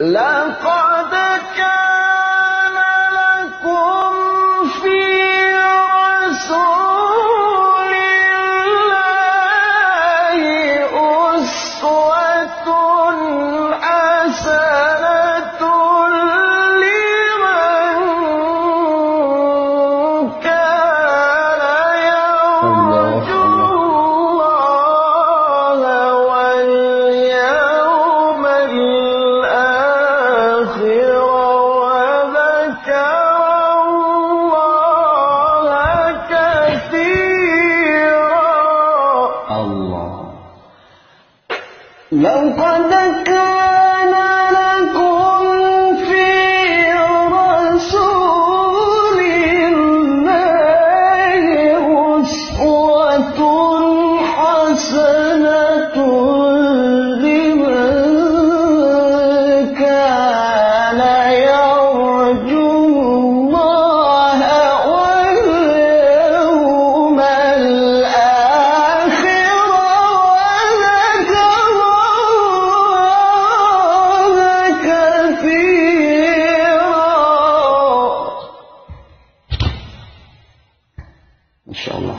لقد كان لكم في رسول الله أسوة حسنة لمن كان يرجو الله واليوم الآخر وذكر الله كثيرا. لقد كان لكم في رسول الله أسوة حسنة لمن كان يرجو الله واليوم الآخر وذكر الله كثيرا. إن شاء الله.